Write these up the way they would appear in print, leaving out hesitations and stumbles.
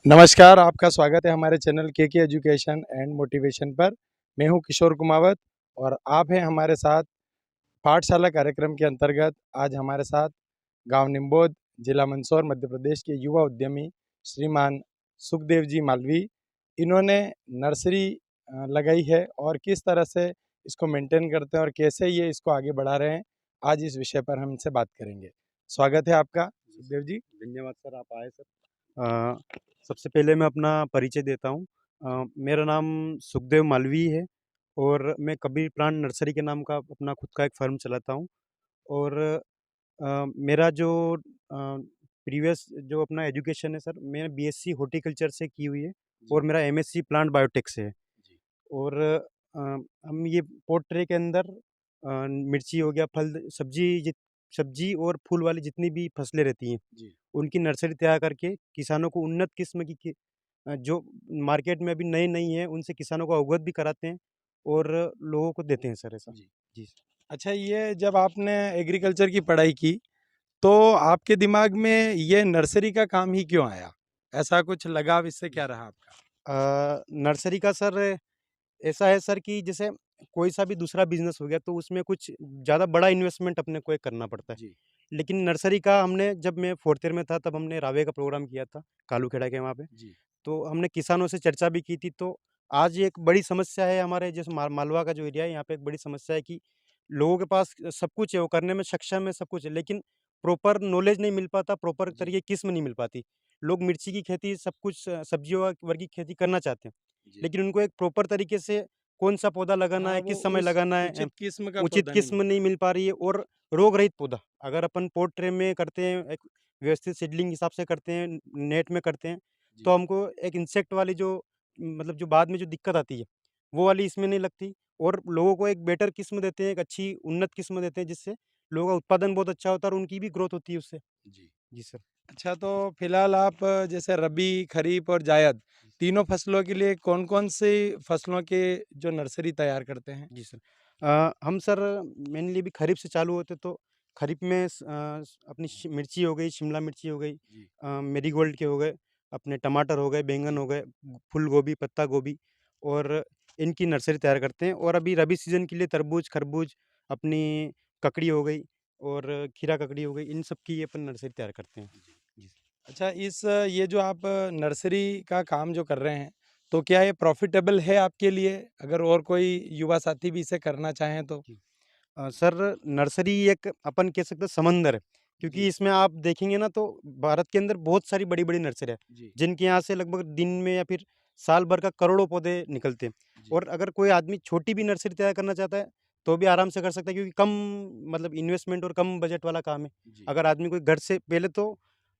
नमस्कार, आपका स्वागत है हमारे चैनल के एजुकेशन एंड मोटिवेशन पर। मैं हूं किशोर कुमावत और आप हैं हमारे साथ पाठशाला कार्यक्रम के अंतर्गत। आज हमारे साथ गांव निम्बोद, जिला मंदसौर, मध्य प्रदेश के युवा उद्यमी श्रीमान सुखदेव जी मालवी। इन्होंने नर्सरी लगाई है और किस तरह से इसको मेंटेन करते हैं और कैसे ये इसको आगे बढ़ा रहे हैं, आज इस विषय पर हम इनसे बात करेंगे। स्वागत है आपका सुखदेव जी। धन्यवाद सर, आप आए सर। सबसे पहले मैं अपना परिचय देता हूँ। मेरा नाम सुखदेव मालवी है और मैं कबीर प्लांट नर्सरी के नाम का अपना खुद का एक फ़र्म चलाता हूँ। और मेरा जो प्रीवियस जो अपना एजुकेशन है सर, मैंने बीएससी हॉर्टिकल्चर से की हुई है और मेरा एमएससी प्लांट बायोटेक से है। और हम ये पॉट ट्रे के अंदर मिर्ची हो गया, फल सब्जी और फूल वाली जितनी भी फसलें रहती हैं, उनकी नर्सरी तैयार करके किसानों को उन्नत किस्म की जो मार्केट में अभी नई-नई हैं, उनसे किसानों को अवगत भी कराते हैं और लोगों को देते हैं सर ऐसा। जी। जी। अच्छा, ये जब आपने एग्रीकल्चर की पढ़ाई की, तो आपके दिमाग में ये नर्सरी का काम ही क्यों आया? ऐसा कुछ लगाव इससे क्या रहा आपका? नर्सरी का सर ऐसा है सर कि जैसे कोई सा भी दूसरा बिज़नेस हो गया तो उसमें कुछ ज़्यादा बड़ा इन्वेस्टमेंट अपने को एक करना पड़ता है। जी। लेकिन नर्सरी का हमने जब मैं 4th ईयर में था तब हमने रावे का प्रोग्राम किया था, कालूखेड़ा के वहाँ पे। जी। तो हमने किसानों से चर्चा भी की थी। तो आज ये एक बड़ी समस्या है हमारे जैसे मालवा का जो एरिया है, यहाँ पे एक बड़ी समस्या है कि लोगों के पास सब कुछ है, वो करने में सक्षम है, सब कुछ है, लेकिन प्रॉपर नॉलेज नहीं मिल पाता, प्रॉपर जी। तरीके किस्म नहीं मिल पाती। लोग मिर्ची की खेती, सब कुछ सब्जियों वर्ग की खेती करना चाहते हैं, जी। लेकिन उनको एक प्रॉपर तरीके से कौन-सा पौधा लगाना हाँ, है, वो किस समय उस लगाना है, उचित किस्म का उचित पौधा नहीं मिल किस्म पा नहीं रहा मिल है। पा रही है और रोग रहित पौधा। अगर अपन पॉट ट्रे में करते हैं, एक व्यवस्थित सीडलिंग हिसाब से करते हैं, नेट में करते हैं, जी। तो हमको एक इंसेक्ट वाली जो मतलब जो बाद में जो दिक्कत आती है, वो वाली इसमें नहीं लगती और लोगों को एक बेटर किस्म देते हैं, एक अच्छी उन्नत किस्म देते हैं, जिससे लोगों का उत्पादन बहुत अच्छा होता है और उनकी भी ग्रोथ होती है उससे। जी। जी सर। अच्छा, तो फिलहाल आप जैसे रबी, खरीफ और जायद तीनों फसलों के लिए कौन-कौन सी फसलों के जो नर्सरी तैयार करते हैं? जी सर। हम सर मेनली अभी खरीफ से चालू होते तो खरीफ में अपनी मिर्ची हो गई, शिमला मिर्ची हो गई, जी। मेरीगोल्ड के हो गए, अपने टमाटर हो गए, बैंगन हो गए, फूल गोभी, पत्ता गोभी और इनकी नर्सरी तैयार करते हैं। और अभी रबी सीज़न के लिए तरबूज, खरबूज, अपनी ककड़ी हो गई और खीरा ककड़ी हो गई, इन सब की अपन नर्सरी तैयार करते हैं। जी। जी। अच्छा, ये जो आप नर्सरी का काम जो कर रहे हैं, तो क्या ये प्रॉफ़िटेबल है आपके लिए? अगर और कोई युवा साथी भी इसे करना चाहें तो? जी। सर नर्सरी एक अपन कह सकते हैं समंदर है, क्योंकि जी। इसमें आप देखेंगे ना तो भारत के अंदर बहुत सारी बड़ी-बड़ी नर्सरी है, जी। जिनके यहाँ से लगभग दिन में या फिर साल भर का करोड़ों पौधे निकलते हैं। जी। और अगर कोई आदमी छोटी भी नर्सरी तैयार करना चाहता है, तो भी आराम से कर सकता है, क्योंकि कम मतलब इन्वेस्टमेंट और कम बजट वाला काम है। जी। अगर आदमी कोई घर से पहले तो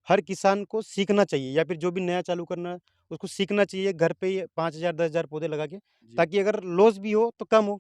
हर किसान को सीखना चाहिए या फिर जो भी नया चालू करना है, उसको सीखना चाहिए घर पे ही 5,000 10,000 पौधे लगा के, जी। ताकि अगर लॉस भी हो तो कम हो।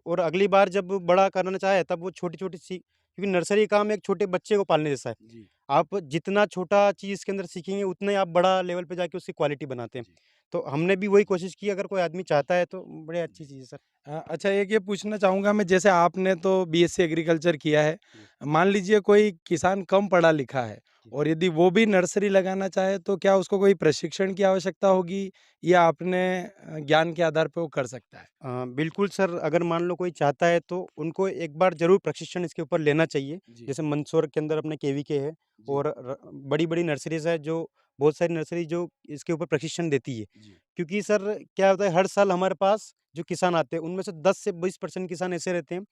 और अगली बार जब बड़ा करना चाहे तब वो छोटी-छोटी सी, क्योंकि नर्सरी काम एक छोटे बच्चे को पालने जैसा है। जी। आप जितना छोटा चीज़ इसके अंदर सीखेंगे उतना ही आप बड़ा लेवल पे जाके उसकी क्वालिटी बनाते हैं। जी। तो हमने भी वही कोशिश की, अगर कोई आदमी चाहता है तो बड़ी अच्छी चीज़ है सर। अच्छा, एक ये पूछना चाहूँगा मैं, जैसे आपने तो बीएससी एग्रीकल्चर किया है, जी, मान लीजिए कोई किसान कम पढ़ा लिखा है जी। और यदि वो भी नर्सरी लगाना चाहे, तो क्या उसको कोई प्रशिक्षण की आवश्यकता होगी या अपने ज्ञान के आधार पे वो कर सकता है? बिल्कुल सर, अगर मान लो कोई चाहता है तो उनको एक बार ज़रूर प्रशिक्षण इसके ऊपर लेना चाहिए। जी। जैसे मंदसौर के अंदर अपने केवीके है जी। और बड़ी-बड़ी नर्सरीज़ है, जो बहुत सारी नर्सरी जो इसके ऊपर प्रशिक्षण देती है। जी। क्योंकि सर क्या होता है, हर साल हमारे पास जो किसान आते हैं उनमें से 10 से 20% किसान ऐसे रहते हैं,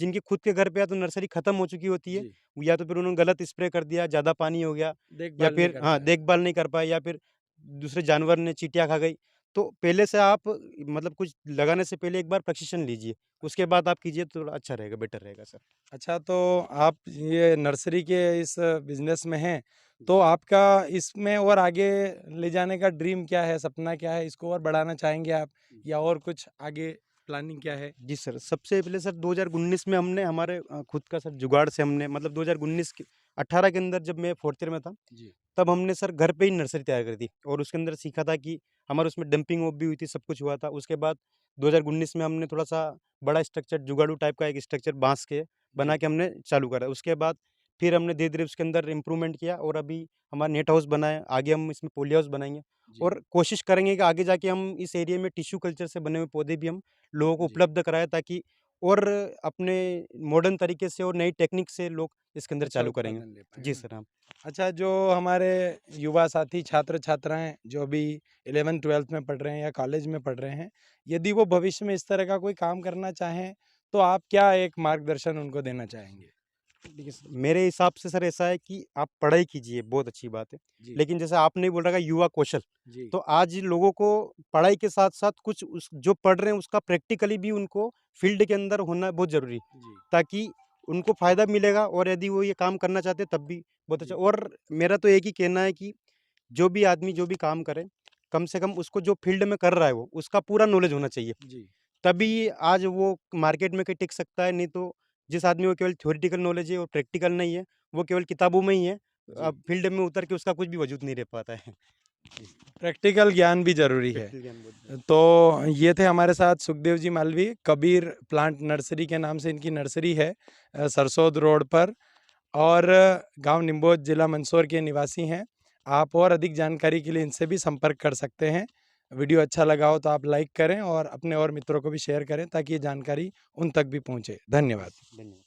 जिनके खुद के घर पे या तो नर्सरी खत्म हो चुकी होती है, जी। या तो फिर उन्होंने गलत स्प्रे कर दिया, ज़्यादा पानी हो गया, या देखभाल नहीं फिर कर हाँ, पाए। देखभाल नहीं कर पाए, या फिर दूसरे जानवर ने चींटियाँ खा गई। तो पहले से आप मतलब कुछ लगाने से पहले एक बार प्रशिक्षण लीजिए, उसके अच्छा। बाद आप कीजिए तो थोड़ा अच्छा रहेगा, बेटर रहेगा सर। अच्छा, तो आप ये नर्सरी के इस बिज़नेस में हैं, तो जी। आपका इसमें और आगे ले जाने का ड्रीम क्या है, सपना क्या है? इसको और बढ़ाना चाहेंगे आप या और कुछ आगे प्लानिंग क्या है? जी सर, सबसे पहले सर 2019 में हमने हमारे खुद का सर जुगाड़ से हमने मतलब 2019 के 18 के अंदर जब मैं 4th ईयर में था, जी। तब हमने सर घर पे ही नर्सरी तैयार करी थी और उसके अंदर सीखा था कि हमारे उसमें डंपिंग ऑफ भी हुई थी, सब कुछ हुआ था। उसके बाद 2019 में हमने थोड़ा-सा बड़ा स्ट्रक्चर जुगाड़ू टाइप का एक स्ट्रक्चर बाँस के बना जी। के हमने चालू करा। उसके बाद फिर हमने धीरे-धीरे उसके अंदर इम्प्रूवमेंट किया और अभी हमारा नेट हाउस बना है। आगे हम इसमें पॉली हाउस बनाएँगे जी, और कोशिश करेंगे कि आगे जाके हम इस एरिया में टिश्यू कल्चर से बने हुए पौधे भी हम लोगों को जी। उपलब्ध कराएँ, ताकि और अपने मॉडर्न तरीके से और नई टेक्निक से लोग इसके अंदर अच्छा चालू करेंगे। उत्पादन ले पाएँ, है जी ना? सर, हाँ। अच्छा, जो हमारे युवा साथी छात्र-छात्राएँ जो अभी 11th-12th में पढ़ रहे हैं या कॉलेज में पढ़ रहे हैं, यदि वो भविष्य में इस तरह का कोई काम करना चाहें, तो आप क्या एक मार्गदर्शन उनको देना चाहेंगे? देखिए सर, मेरे हिसाब से सर ऐसा है कि आप पढ़ाई कीजिए, बहुत अच्छी बात है। जी, लेकिन जैसे आपने बोल रखा युवा कौशल, जी, तो आज लोगों को पढ़ाई के साथ-साथ कुछ उस जो पढ़ रहे हैं उसका प्रैक्टिकली भी उनको फील्ड के अंदर होना बहुत ज़रूरी है, जी, ताकि उनको फ़ायदा मिलेगा और यदि वो ये काम करना चाहते हैं तब भी बहुत अच्छा। जी, और मेरा तो एक ही कहना है कि जो भी आदमी जो भी काम करे, कम से कम उसको जो फील्ड में कर रहा है वो, उसका पूरा नॉलेज होना चाहिए। जी, तभी आज वो मार्केट में कहीं टिक सकता है, नहीं तो जिस आदमी को केवल थ्योरेटिकल नॉलेज है और प्रैक्टिकल नहीं है, वो केवल किताबों में ही है, जी, अब फील्ड में उतर के उसका कुछ भी वजूद नहीं रह पाता है। जी। प्रैक्टिकल ज्ञान भी ज़रूरी है। प्रैक्टिकल ज्ञान बहुत ज़रूरी तो ये थे हमारे साथ सुखदेव जी मालवी, कबीर प्लांट नर्सरी के नाम से इनकी नर्सरी है सरसोद रोड पर, और गांव निम्बोज, जिला मंदसौर के निवासी हैं। आप और अधिक जानकारी के लिए इनसे भी संपर्क कर सकते हैं। वीडियो अच्छा लगा हो तो आप लाइक करें और अपने और मित्रों को भी शेयर करें ताकि ये जानकारी उन तक भी पहुंचे। है। धन्यवाद। धन्यवाद।